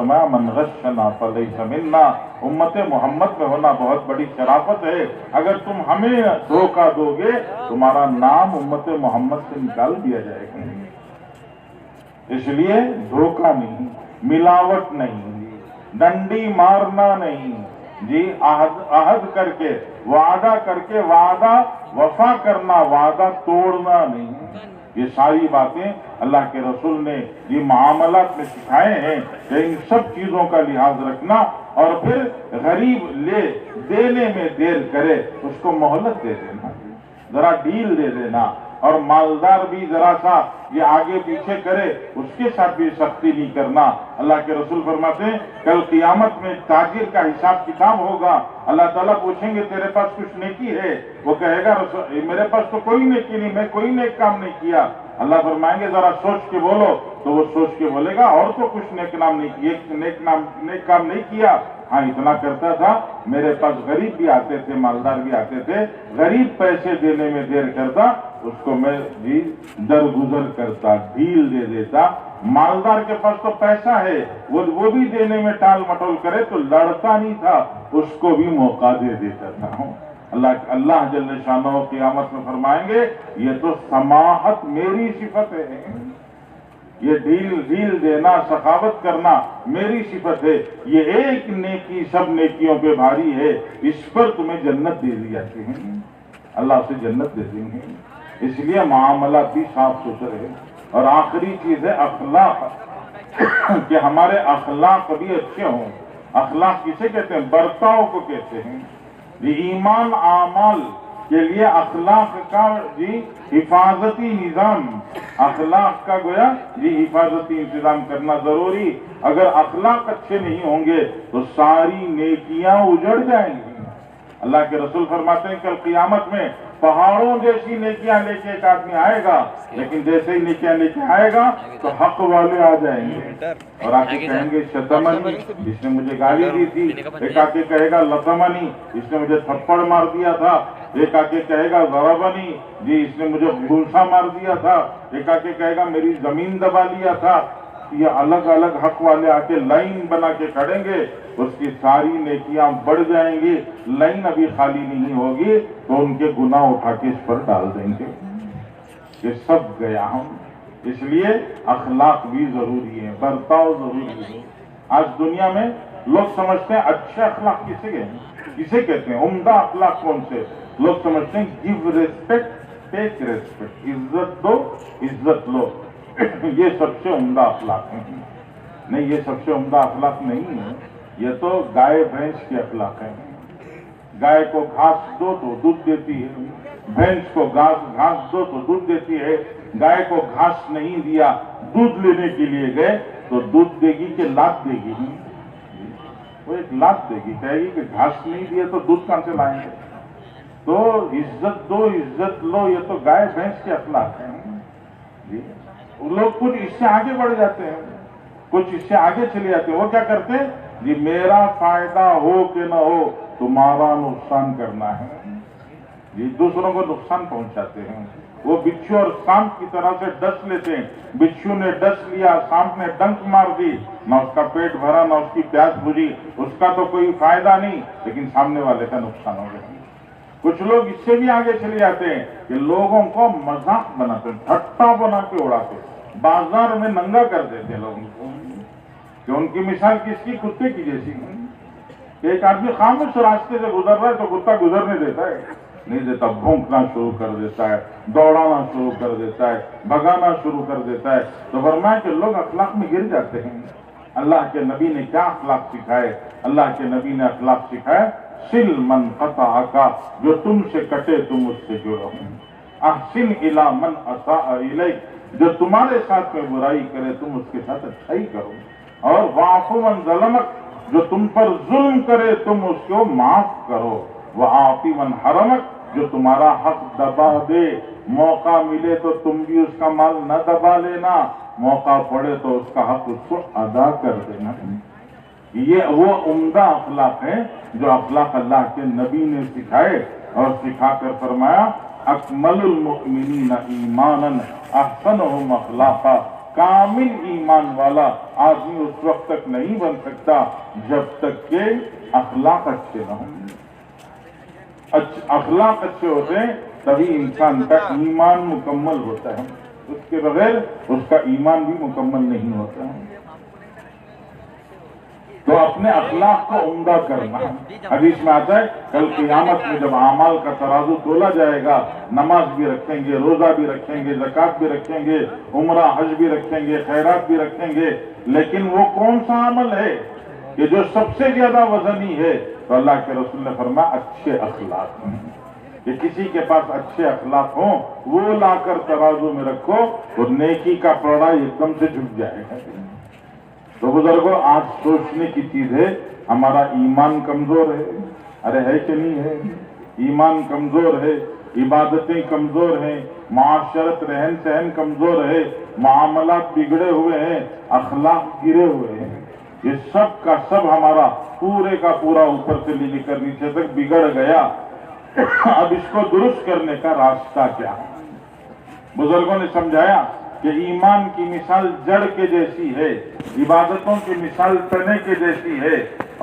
فرمایا من غشنا فلیس منا، امت محمد میں ہونا بہت بڑی شرافت ہے، اگر تم ہمیں دھوکہ دو گے تمہارا نام امت محمد سے نکال دیا جائے گا۔ اس لیے دھوکہ نہیں، ملاوٹ نہیں، ڈنڈی مارنا نہیں، جی عہد کر کے وعدہ وفا کرنا، وعدہ توڑنا نہیں۔ یہ ساری باتیں اللہ کے رسول نے یہ معاملات میں سکھائے ہیں کہ ان سب چیزوں کا لحاظ رکھنا، اور پھر غریب دینے میں دیر کرے اس کو مہلت دے دینا، ذرا ڈیل دے دینا، اور مالدار بھی ذرا سا یہ آگے پیچھے کرے اس کے ساتھ بھی سختی نہیں کرنا۔ اللہ کے رسول فرماتے ہیں کل قیامت میں تاجر کا حساب کتاب ہوگا، اللہ تعالیٰ پوچھیں گے تیرے پاس کچھ نیکی ہے؟ وہ کہے گا میرے پاس تو کوئی نیکی نہیں، میں کوئی نیک کام نہیں کیا۔ اللہ فرمائیں گے ذرا سوچ کے بولو، تو وہ سوچ کے بولے گا اور تو کچھ نیک کام نہیں کیا، ہاں اتنا کرتا تھا، میرے پاس غریب بھی آتے تھے، مالدار بھی آتے تھے، غریب پیسے دینے میں دیر کرتا اس کو میں جی درگزر کرتا، ڈھیل دے دیتا۔ مالدار کے پاس تو پیسہ ہے، وہ بھی دینے میں ٹال مٹول کرے تو لڑتا نہیں تھا، اس کو بھی موقع دے دیتا تھا۔ اللہ جل شانہ قیامت میں فرمائیں گے یہ تو سماحت میری صفت ہے، یہ ڈھیل دینا، سخاوت کرنا میری صفت ہے، یہ ایک نیکی سب نیکیوں پہ بھاری ہے، اس پر تمہیں جنت دے دی جاتی ہے، اللہ سے جنت دے دیں گے۔ اس لیے معاملات بھی صاف ستھرے، اور آخری چیز ہے اخلاق، کہ ہمارے اخلاق بھی اچھے ہوں۔ اخلاق کسے کہتے ہیں؟ برتاؤ کو کہتے ہیں۔ ایمان اعمال کے لیے اخلاق کا جی حفاظتی نظام، اخلاق کا گویا جی حفاظتی انتظام کرنا ضروری۔ اگر اخلاق اچھے نہیں ہوں گے تو ساری نیکیاں اجڑ جائیں گی۔ اللہ کے رسول فرماتے ہیں کل قیامت میں پہاڑوں جیسی نیکیاں لے کے ایک آدمی آئے گا، لیکن جیسے ہی نیکیاں لے کے آئے گا تو حق والے آ جائیں گے اور آ کے کہیں گے شتمنی، جس نے مجھے گالی دی تھی، ایک آ کے کہے گا لطمنی، اس نے مجھے تھپڑ مار دیا تھا، ایک آ کے کہے گا ضربنی، جی اس نے مجھے گھونسا مار دیا تھا، ایک آ کے کہے گا میری زمین دبا لیا تھا۔ یہ الگ الگ حق والے آ کے لائن بنا کے کھڑیں گے، اس کی ساری نیکیاں بڑھ جائیں گی، لائن ابھی خالی نہیں ہوگی تو ان کے گناہ اٹھا کے اس پر ڈال دیں گے، یہ سب گیا ہم۔ اس لیے اخلاق بھی ضروری ہے، برتاؤ ضروری ہے۔ آج دنیا میں لوگ سمجھتے ہیں اچھے اخلاق کسے کہتے ہیں؟ عمدہ اخلاق کون سے؟ لوگ سمجھتے ہیں گیو ریسپیکٹ ٹیک ریسپیکٹ، عزت دو عزت لو، یہ سب سے عمدہ اخلاق ہیں۔ نہیں، یہ سب سے عمدہ اخلاق نہیں ہے، یہ تو گائے بھینس کے اخلاق ہیں۔ گائے کو گھاس دو تو دودھ دیتی ہے، بھینس کو گھاس دو تو دودھ دیتی ہے۔ گائے کو گھاس نہیں دیا، دودھ لینے کے لیے گئے تو دودھ دے گی کہ لات دے گی؟ وہ ایک لات دے گی، کہے گی کہ گھاس نہیں دیے تو دودھ کہاں سے لائیں گے؟ تو عزت دو عزت لو، یہ تو گائے بھینس کے اخلاق ہیں۔ جی لوگ کچھ اس سے آگے بڑھ جاتے ہیں، کچھ اس سے آگے چلے جاتے ہیں۔ وہ کیا کرتے ہیں؟ جی میرا فائدہ ہو کہ نہ ہو تمہارا نقصان کرنا ہے، جی دوسروں کو نقصان پہنچاتے ہیں۔ وہ بچھو اور سانپ کی طرح سے ڈس لیتے ہیں، بچھو نے ڈس لیا، سانپ نے ڈنک مار دی، نہ اس کا پیٹ بھرا نہ اس کی پیاس بجھی، اس کا تو کوئی فائدہ نہیں لیکن سامنے والے کا نقصان ہو گیا۔ کچھ لوگ اس سے بھی آگے چلے جاتے ہیں کہ لوگوں کو مذاق بناتے، ٹھٹا بنا کے اڑاتے، بازار میں ننگا کر دیتے لوگوں کو، کہ ان کی مثال کس کی؟ کتے کی جیسی۔ ایک آدمی خاموش راستے سے گزر رہا ہے تو کتا گزرنے دیتا ہے؟ نہیں دیتا، بھونکنا شروع کر دیتا ہے، دوڑانا شروع کر دیتا ہے، بھگانا شروع کر دیتا ہے۔ تو فرمایا کہ لوگ اخلاق میں گر جاتے ہیں۔ اللہ کے نبی نے کیا اخلاق سکھائے؟ اللہ کے نبی نے اخلاق سکھائے سل من قطعک، جو تم سے کٹے تم اس سے جڑو، احسن الی من اساء الیک، جو تمہارے ساتھ میں برائی کرے تم اس کے ساتھ اچھائی کرو، اور واعف من ظلمک، جو تم پر ظلم کرے تم اس کو معاف کرو، وآت من حرمک، جو تمہارا حق دبا دے، موقع ملے تو تم بھی اس کا مال نہ دبا لینا، موقع پڑے تو اس کا حق اس کو ادا کر دینا۔ یہ وہ عمدہ اخلاق ہیں جو اخلاق اللہ کے نبی نے سکھائے، اور سکھا کر فرمایا اکمل المؤمنین ایمانا احسنہم اخلاقا، کامل ایمان والا آدمی اس وقت تک نہیں بن سکتا جب تک کہ اخلاق اچھے نہ ہوں۔ اخلاق اچھے ہوتے ہیں تبھی انسان کا ایمان مکمل ہوتا ہے، اس کے بغیر اس کا ایمان بھی مکمل نہیں ہوتا ہے۔ تو اپنے اخلاق کو عمدہ کرنا، حدیث میں آتا ہے کل قیامت میں جب اعمال کا ترازو تولا جائے گا، نماز بھی رکھیں گے، روزہ بھی رکھیں گے، زکوٰۃ بھی رکھیں گے، عمرہ حج بھی رکھیں گے، خیرات بھی رکھیں گے، لیکن وہ کون سا عمل ہے کہ جو سب سے زیادہ وزنی ہے؟ تو اللہ کے رسول نے فرمایا اچھے اخلاق ہیں، کہ کسی کے پاس اچھے اخلاق ہوں وہ لا کر ترازو میں رکھو تو نیکی کا پلڑا ایک دم سے جھک جائے گا۔ تو بزرگوں، آج سوچنے کی چیز ہے ہمارا ایمان کمزور ہے، ارے ہے کہ نہیں ہے؟ ایمان کمزور ہے، عبادتیں کمزور ہیں، معاشرت رہن سہن کمزور ہے، معاملات بگڑے ہوئے ہیں، اخلاق گرے ہوئے ہیں، یہ سب کا سب ہمارا پورے کا پورا اوپر سے لے کر نیچے تک بگڑ گیا۔ اب اس کو درست کرنے کا راستہ کیا ہے؟ بزرگوں نے سمجھایا کہ ایمان کی مثال جڑ کے جیسی ہے، عبادتوں کی مثال تنے کے جیسی ہے،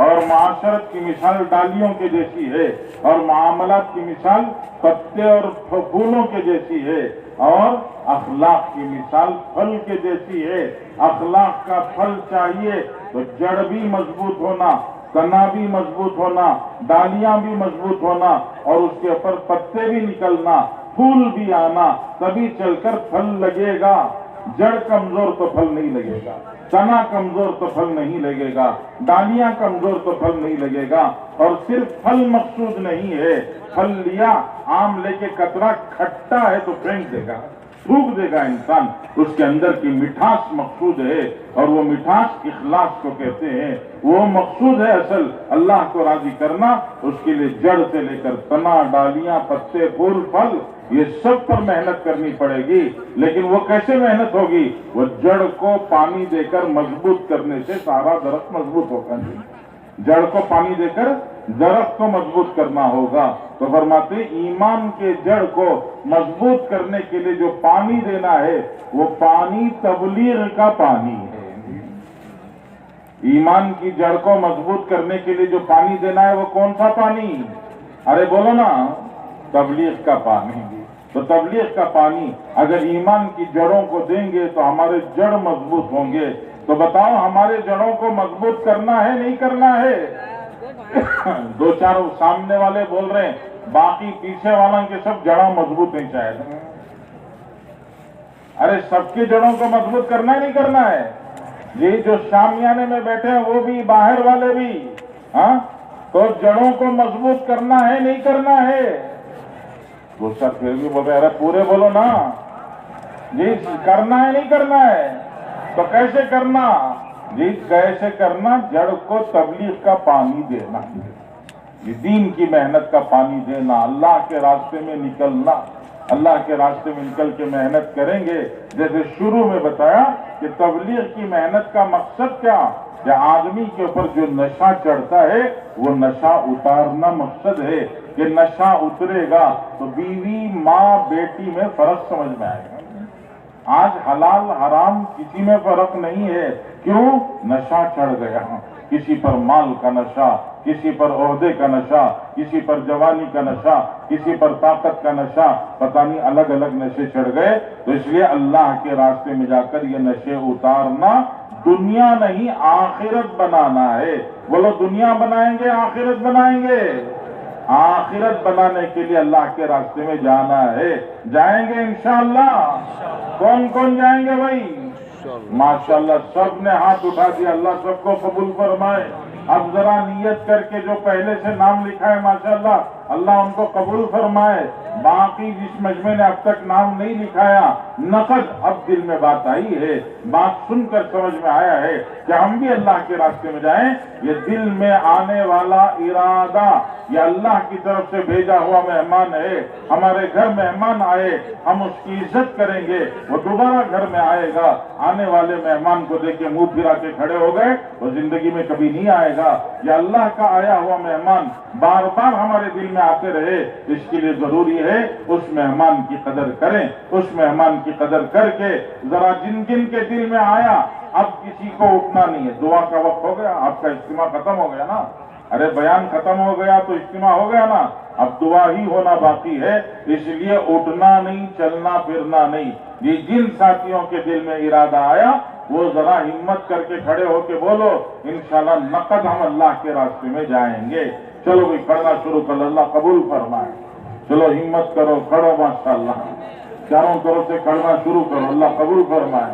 اور معاشرت کی مثال ڈالیوں کے جیسی ہے، اور معاملات کی مثال پتے اور پھولوں کے جیسی ہے، اور اخلاق کی مثال پھل کے جیسی ہے۔ اخلاق کا پھل چاہیے تو جڑ بھی مضبوط ہونا، تنا بھی مضبوط ہونا، ڈالیاں بھی مضبوط ہونا، اور اس کے اوپر پتے بھی نکلنا، پھول بھی آنا، تبھی چل کر پھل لگے گا۔ جڑ کمزور تو پھل نہیں لگے گا، تنا کمزور تو پھل نہیں لگے گا، ڈالیاں کمزور تو پھل نہیں لگے گا۔ اور صرف پھل مقصود نہیں ہے، پھل لیا، آم لے کے کترا کھٹا ہے تو پھینک دے گا، تھوک دے گا انسان، اس کے اندر کی مٹھاس مقصود ہے، اور وہ مٹھاس اخلاص کو کہتے ہیں۔ وہ مقصود ہے اصل اللہ کو راضی کرنا، اس کے لیے جڑ سے لے کر تنا، ڈالیاں، پتے، پھول، پھل، یہ سب پر محنت کرنی پڑے گی۔ لیکن وہ کیسے محنت ہوگی؟ وہ جڑ کو پانی دے کر مضبوط کرنے سے سارا درخت مضبوط ہوگا۔ جڑ کو پانی دے کر درخت کو مضبوط کرنا ہوگا۔ تو فرماتے ایمان کے جڑ کو مضبوط کرنے کے لیے جو پانی دینا ہے وہ پانی تبلیغ کا پانی ہے۔ ایمان کی جڑ کو مضبوط کرنے کے لیے جو پانی دینا ہے وہ کون سا پانی؟ ارے بولو نا، تبلیغ کا پانی۔ تو تبلیغ کا پانی اگر ایمان کی جڑوں کو دیں گے تو ہمارے جڑ مضبوط ہوں گے۔ تو بتاؤ ہمارے جڑوں کو مضبوط کرنا ہے نہیں کرنا ہے؟ دو چار سامنے والے بول رہے ہیں، باقی پیچھے والوں کے سب جڑوں مضبوط ہیں شاید۔ ارے سب کی جڑوں کو مضبوط کرنا ہے نہیں کرنا ہے؟ یہ جو شامیانے میں بیٹھے ہیں وہ بھی، باہر والے بھی، ہاں، تو جڑوں کو مضبوط کرنا ہے نہیں کرنا ہے؟ وہ سب پھر بھی بول رہے، ارے پورے بولو نا جی، کرنا ہے نہیں کرنا ہے؟ تو کیسے کرنا جی؟ کیسے کرنا؟ جڑ کو تبلیغ کا پانی دینا، یہ دین کی محنت کا پانی دینا، اللہ کے راستے میں نکلنا۔ اللہ کے راستے میں نکل کے محنت کریں گے۔ جیسے شروع میں بتایا کہ تبلیغ کی محنت کا مقصد کیا؟ کہ آدمی کے اوپر جو نشہ چڑھتا ہے وہ نشہ اتارنا مقصد ہے، کہ نشہ اترے گا تو بیوی، ماں، بیٹی میں فرق سمجھ میں آئے گا۔ آج حلال حرام کسی میں فرق نہیں ہے، کیوں؟ نشہ چڑھ گیا۔ کسی پر مال کا نشہ، کسی پر عہدے کا نشہ، کسی پر جوانی کا نشہ، کسی پر طاقت کا نشہ، پتہ نہیں الگ الگ نشے چڑھ گئے۔ تو اس لیے اللہ کے راستے میں جا کر یہ نشے اتارنا دنیا نہیں آخرت بنانا ہے۔ بولو دنیا بنائیں گے آخرت بنائیں گے؟ آخرت بنانے کے لیے اللہ کے راستے میں جانا ہے۔ جائیں گے انشاءاللہ؟ کون کون جائیں گے بھائی؟ ماشاءاللہ سب نے ہاتھ اٹھا دیا، اللہ سب کو قبول فرمائے۔ اب ذرا نیت کر کے جو پہلے سے نام لکھا ہے ماشاءاللہ اللہ ان کو قبول فرمائے۔ باقی جس مجمع نے اب تک نام نہیں لکھایا، نقد اب دل میں بات آئی ہے، بات سن کر سمجھ میں آیا ہے کہ ہم بھی اللہ کے راستے میں جائیں۔ یہ دل میں آنے والا ارادہ یہ اللہ کی طرف سے بھیجا ہوا مہمان ہے۔ ہمارے گھر مہمان آئے، ہم اس کی عزت کریں گے، وہ دوبارہ گھر میں آئے گا۔ آنے والے مہمان کو دیکھ کے منہ پھرا کے کھڑے ہو گئے، وہ زندگی میں کبھی نہیں آئے گا۔ گا. یہ اللہ کا آیا ہوا مہمان بار بار ہمارے دل میں آتے رہے. اس کے لیے ضروری ہے اس مہمان کی قدر کریں. اس مہمان کی قدر کر کے ذرا جن جن کے دل میں آیا اب کسی کو اٹھنا نہیں ہے. دعا کا وقت ہو گیا, آپ کا اجتماع ختم ہو گیا نا. ارے بیان ختم ہو گیا تو اجتماع ہو گیا نا. اب دعا ہی ہونا باقی ہے. اس لیے اٹھنا نہیں, چلنا پھرنا نہیں. یہ جن ساتھیوں کے دل میں ارادہ آیا وہ ذرا ہمت کر کے کھڑے ہو کے بولو, انشاءاللہ نقد ہم اللہ کے راستے میں جائیں گے. چلو بھی پڑھنا شروع کر, اللہ قبول فرمائے. چلو ہمت کرو, کھڑو ماشاءاللہ. چاروں طرف سے کھڑنا شروع کرو, اللہ قبول فرمائے.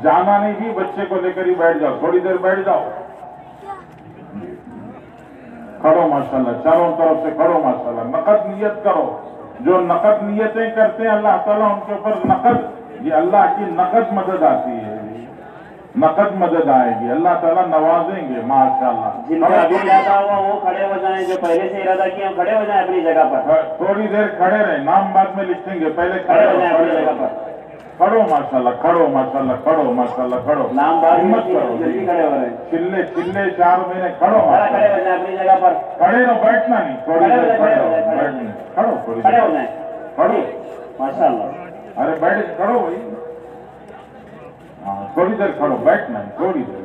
جانا نہیں بھی, بچے کو لے کر ہی بیٹھ جاؤ, تھوڑی دیر بیٹھ جاؤ. کھڑو ماشاءاللہ, چاروں طرف سے کھڑو ماشاءاللہ. نقد نیت کرو. جو نقد نیتیں کرتے ہیں اللہ تعالیٰ ان کے اوپر نقد, یہ اللہ کی نقد مدد آتی ہے. نقد مدد آئے گی, اللہ تعالیٰ نوازیں گے ماشاءاللہ. جن کا ابھی ارادہ ہوا وہ کھڑے ہو جائیں, جو پہلے سے ارادہ کیا کھڑے ہو جائیں اپنی جگہ پر. تھوڑی دیر کھڑے رہیں, نام بعد میں لکھیں گے, پہلے کھڑے ہو جائیں اپنی جگہ پر. کھڑو ماشاءاللہ, کھڑو ماشاءاللہ, کھڑو ماشاءاللہ, کھڑو. نام بعد میں ہمت کرو, جلدی کھڑے ہو رہے ہیں. چلے چلے 4 مہینے کھڑو. کھڑے ہو جائیں اپنی جگہ پر. کھڑے رہو, بیٹھنا نہیں. تھوڑی دیر کھڑو, تھوڑی کھڑے دیر ہو جائیں. کھڑو. ماشاءاللہ. ارے بیٹھ کھڑو بھائی. ہاں تھوڑی دیر کھڑو, بیٹھنا نہیں, تھوڑی دیر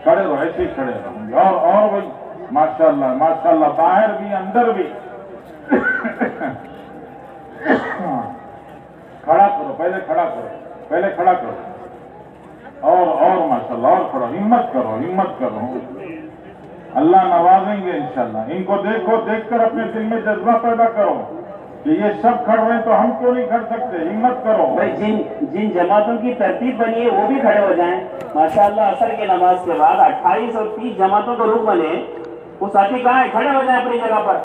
کھڑے رہو, ایسے ہی کھڑے رہو. اور بھائی ماشاءاللہ ماشاءاللہ, باہر بھی اندر بھی. کھڑا کرو, پہلے کھڑا کرو, پہلے کھڑا کرو. اور ماشاءاللہ, اور کھڑو, ہمت کرو, ہمت کرو. اللہ نوازیں گے انشاءاللہ. ان کو دیکھو, دیکھ کر اپنے دل میں جذبہ پیدا کرو کہ یہ سب کھڑ رہے ہیں تو ہم کیوں نہیں کھڑ سکتے. ہمت کرو بھائی. جن جماعتوں کی ترتیب بنی ہے وہ بھی کھڑے ہو جائیں ماشاءاللہ. عصر کی نماز کے بعد 28 اور 30 جماعتوں کو رخ بنے, وہ ساتھی کہاں ہے, کھڑے ہو جائیں اپنی جگہ پر.